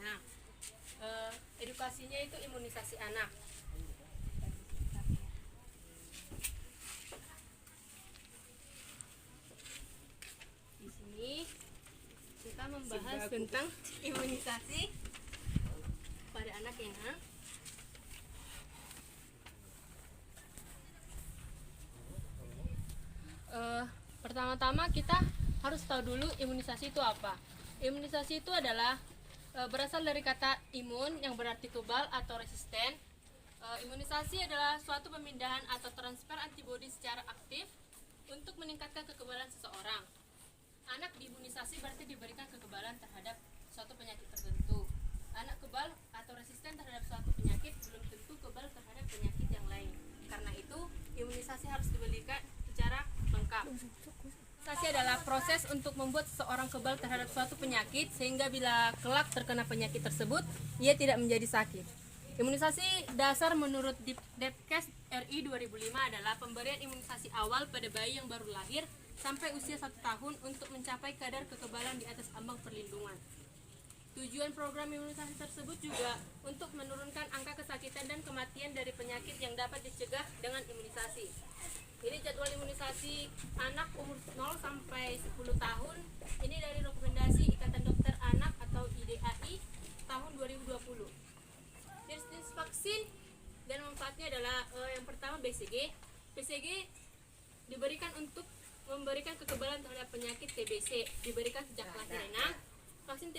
Nah, edukasinya itu imunisasi anak. Di sini kita membahas tentang imunisasi pada anak ya. Pertama-tama kita harus tahu dulu imunisasi itu apa. Imunisasi itu adalah berasal dari kata imun yang berarti kebal atau resisten. Imunisasi adalah suatu pemindahan atau transfer antibodi secara aktif untuk meningkatkan kekebalan seseorang. Anak diimunisasi berarti diberikan kekebalan terhadap suatu penyakit tertentu. Anak kebal atau resisten terhadap suatu penyakit belum tentu kebal terhadap penyakit yang lain. Karena itu, imunisasi harus diberikan secara lengkap. Imunisasi adalah proses untuk membuat seseorang kebal terhadap suatu penyakit sehingga bila kelak terkena penyakit tersebut, ia tidak menjadi sakit. Imunisasi dasar menurut Depkes RI 2005 adalah pemberian imunisasi awal pada bayi yang baru lahir sampai usia 1 tahun untuk mencapai kadar kekebalan di atas ambang perlindungan. Tujuan program imunisasi tersebut juga untuk menurunkan angka kesakitan dan kematian dari penyakit yang dapat dicegah dengan imunisasi. Ini jadwal imunisasi anak umur 0 sampai 10 tahun. Ini dari rekomendasi Ikatan Dokter Anak atau IDAI tahun 2020. Jenis vaksin dan manfaatnya adalah yang pertama BCG. BCG diberikan untuk memberikan kekebalan terhadap penyakit TBC, diberikan sejak lahir anak. Vaksin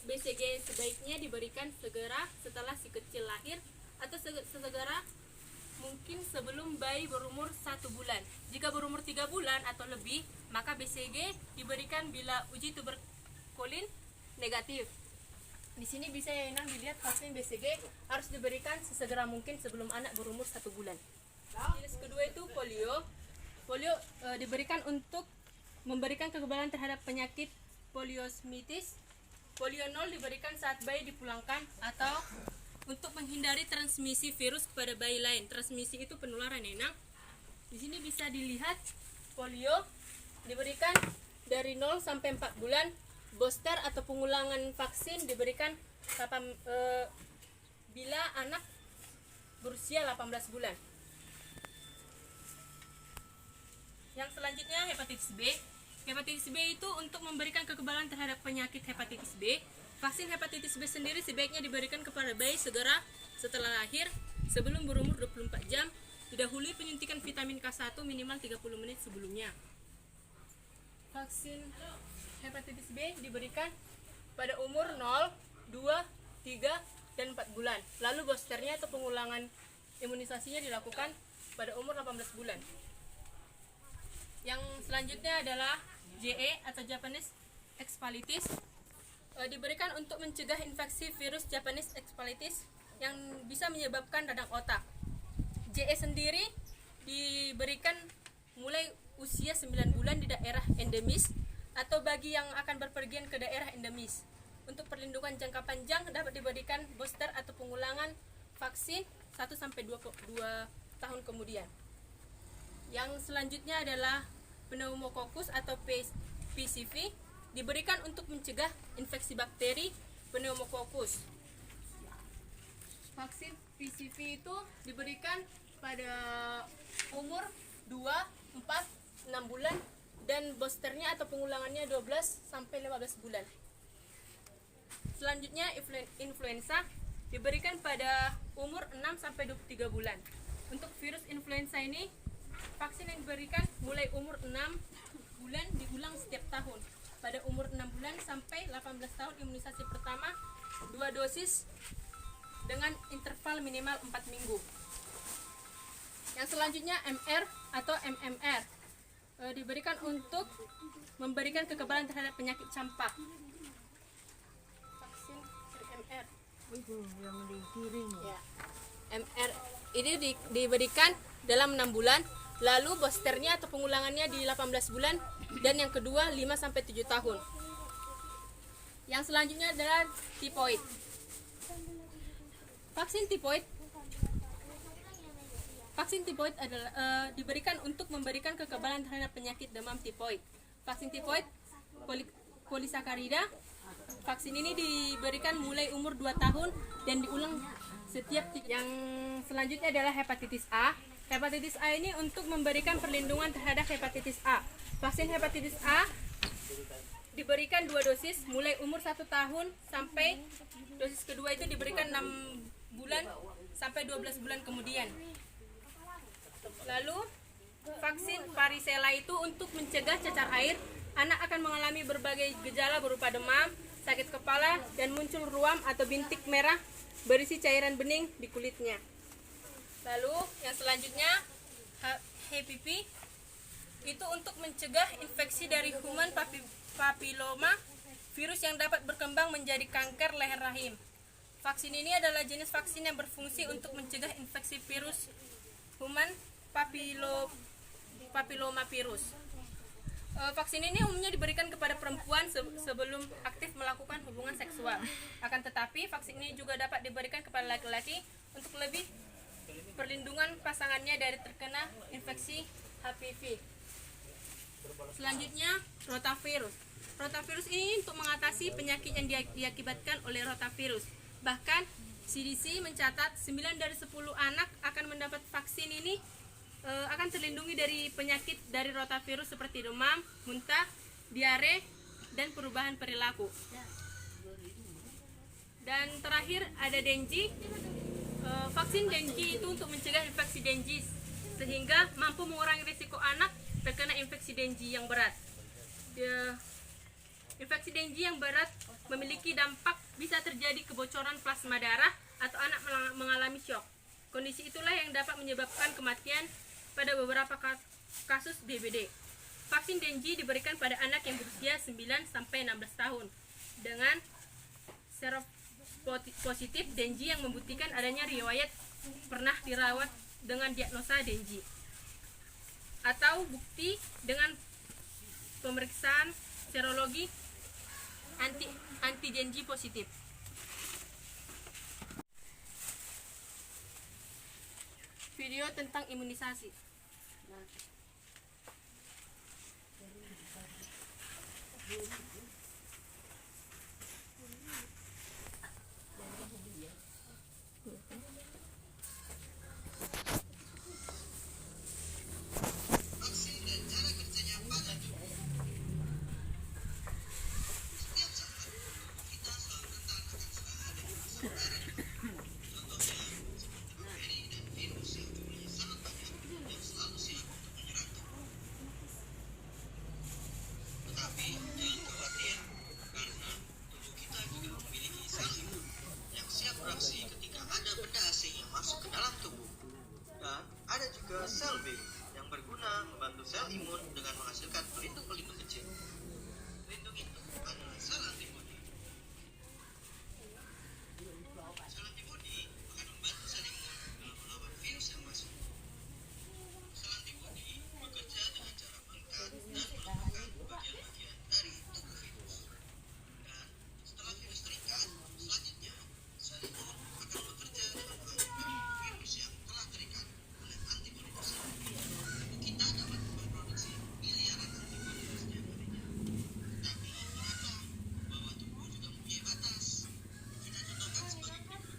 BCG sebaiknya diberikan segera setelah si kecil lahir atau segera mungkin sebelum bayi berumur 1 bulan. Jika berumur 3 bulan atau lebih, maka BCG diberikan bila uji tuberkulin negatif. Di sini bisa ya Inang dilihat vaksin BCG harus diberikan sesegera mungkin sebelum anak berumur 1 bulan. Jenis kedua itu polio. Polio diberikan untuk memberikan kekebalan terhadap penyakit poliosmitis. Polio 0 diberikan saat bayi dipulangkan atau untuk menghindari transmisi virus kepada bayi lain. Transmisi itu penularan ya Nang. Di sini bisa dilihat polio diberikan dari 0 sampai 4 bulan. Booster atau pengulangan vaksin diberikan bila anak berusia 18 bulan. Yang selanjutnya hepatitis B. Hepatitis B itu untuk memberikan kekebalan terhadap penyakit hepatitis B. Vaksin hepatitis B sendiri sebaiknya diberikan kepada bayi segera setelah lahir sebelum berumur 24 jam. Didahului penyuntikan vitamin K1 minimal 30 menit sebelumnya. Vaksin hepatitis B diberikan pada umur 0, 2, 3, dan 4 bulan. Lalu boosternya atau pengulangan imunisasinya dilakukan pada umur 18 bulan. Yang selanjutnya adalah JE atau Japanese Encephalitis. Diberikan untuk mencegah infeksi virus Japanese Encephalitis yang bisa menyebabkan radang otak. JE sendiri diberikan mulai usia 9 bulan di daerah endemis atau bagi yang akan berpergian ke daerah endemis. Untuk perlindungan jangka panjang dapat diberikan booster atau pengulangan vaksin 1-2 tahun kemudian. Yang selanjutnya adalah pneumococcus atau PCV, diberikan untuk mencegah infeksi bakteri pneumococcus. Vaksin PCV itu diberikan pada umur 2, 4, 6 bulan dan boosternya atau pengulangannya 12-15 bulan. Selanjutnya influenza diberikan pada umur 6-23 bulan. Untuk virus influenza ini vaksin yang diberikan mulai umur 6 bulan diulang setiap tahun. Pada umur 6 bulan sampai 18 tahun imunisasi pertama 2 dosis dengan interval minimal 4 minggu. Yang selanjutnya MR atau MMR diberikan untuk memberikan kekebalan terhadap penyakit campak. Vaksin MR. Ya. MR ini diberikan dalam 6 bulan, lalu boosternya atau pengulangannya di 18 bulan dan yang kedua 5-7 tahun. Yang selanjutnya adalah tipoid. Vaksin tipoid adalah diberikan untuk memberikan kekebalan terhadap penyakit demam tipoid. Vaksin tipoid polisakarida Vaksin ini diberikan mulai umur 2 tahun dan diulang setiap yang selanjutnya adalah hepatitis A. Hepatitis A ini untuk memberikan perlindungan terhadap hepatitis A. Vaksin hepatitis A diberikan 2 dosis mulai umur 1 tahun sampai dosis kedua itu diberikan 6 bulan sampai 12 bulan kemudian. Lalu vaksin varicella itu untuk mencegah cacar air. Anak akan mengalami berbagai gejala berupa demam, sakit kepala, dan muncul ruam atau bintik merah berisi cairan bening di kulitnya. Lalu yang selanjutnya HPV itu untuk mencegah infeksi dari human papilloma virus yang dapat berkembang menjadi kanker leher rahim. Vaksin ini adalah jenis vaksin yang berfungsi untuk mencegah infeksi virus human papilloma virus. Vaksin ini umumnya diberikan kepada perempuan sebelum aktif melakukan hubungan seksual. Akan tetapi, vaksin ini juga dapat diberikan kepada laki-laki untuk lebih perlindungan pasangannya dari terkena infeksi HPV. Selanjutnya, rotavirus. Rotavirus ini untuk mengatasi penyakit yang diakibatkan oleh rotavirus. Bahkan, CDC mencatat 9 dari 10 anak akan mendapat vaksin ini akan terlindungi dari penyakit dari rotavirus seperti demam, muntah, diare, dan perubahan perilaku. Dan terakhir ada dengue. Vaksin dengue itu untuk mencegah infeksi dengue sehingga mampu mengurangi risiko anak terkena infeksi dengue yang berat. Infeksi dengue yang berat memiliki dampak bisa terjadi kebocoran plasma darah atau anak mengalami syok. Kondisi itulah yang dapat menyebabkan kematian pada beberapa kasus DBD. Vaksin dengue diberikan pada anak yang berusia 9 sampai 16 tahun dengan seropositif dengue yang membuktikan adanya riwayat pernah dirawat dengan diagnosa dengue atau bukti dengan pemeriksaan serologi anti dengue positif. Video tentang imunisasi. Sel B yang berguna membantu sel imun dengan menghasilkan pelindung-pelindung kecil. Pelindung itu adalah sel antibodi. Sel antibodi akan membantu sel imun dalam melawan virus yang masuk. Sel antibodi bekerja dengan cara mengikat dan melemahkan bagian-bagian dari tubuh virus. Dan setelah virus terikat, selanjutnya sel imun akan bekerja dengan menghancurkan virus yang telah terikat. Kita dapat memproduksi miliaran antibodi setiap harinya. Tapi ingatlah bahwa tubuh juga mempunyai batas. Kita contohkan sebagai berikut,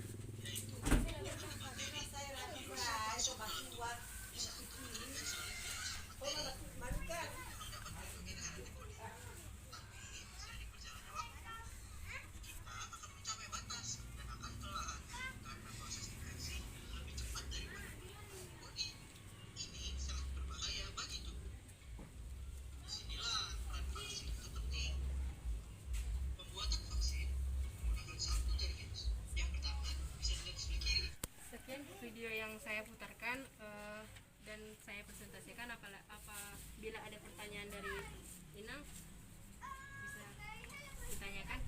yaitu ada bakteri dan virus yang masuk dalam tubuh. Di saat tubuh terinfeksi oleh virus dan bakteri, memang dapat melindungi dengan antibodi. Tapi seiring berjalannya waktu, tubuh kita akan mencapai batas dan akan kelelahan karena proses infeksi lebih cepat daripada antibodi. Ini sangat berbahaya bagi tubuh. Disinilah peran vaksin itu penting. Pembuatan vaksin menggunakan satu dari virus. Yang pertama bisa dilihat di sebelah kiri. Sekian video yang saya putarkan dan saya presentasikan. Apabila ada pertanyaan dari Inang, bisa ditanyakan.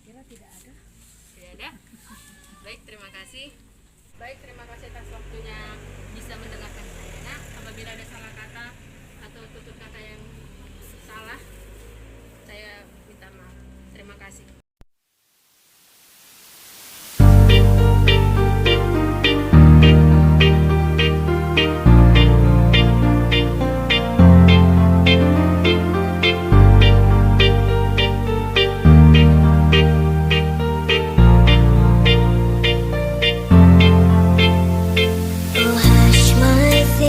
Kira tidak ada. Tidak ada? Baik, terima kasih. Baik, terima kasih atas waktunya bisa mendengarkan saya. Nah, apabila ada salah kata atau tutur kata yang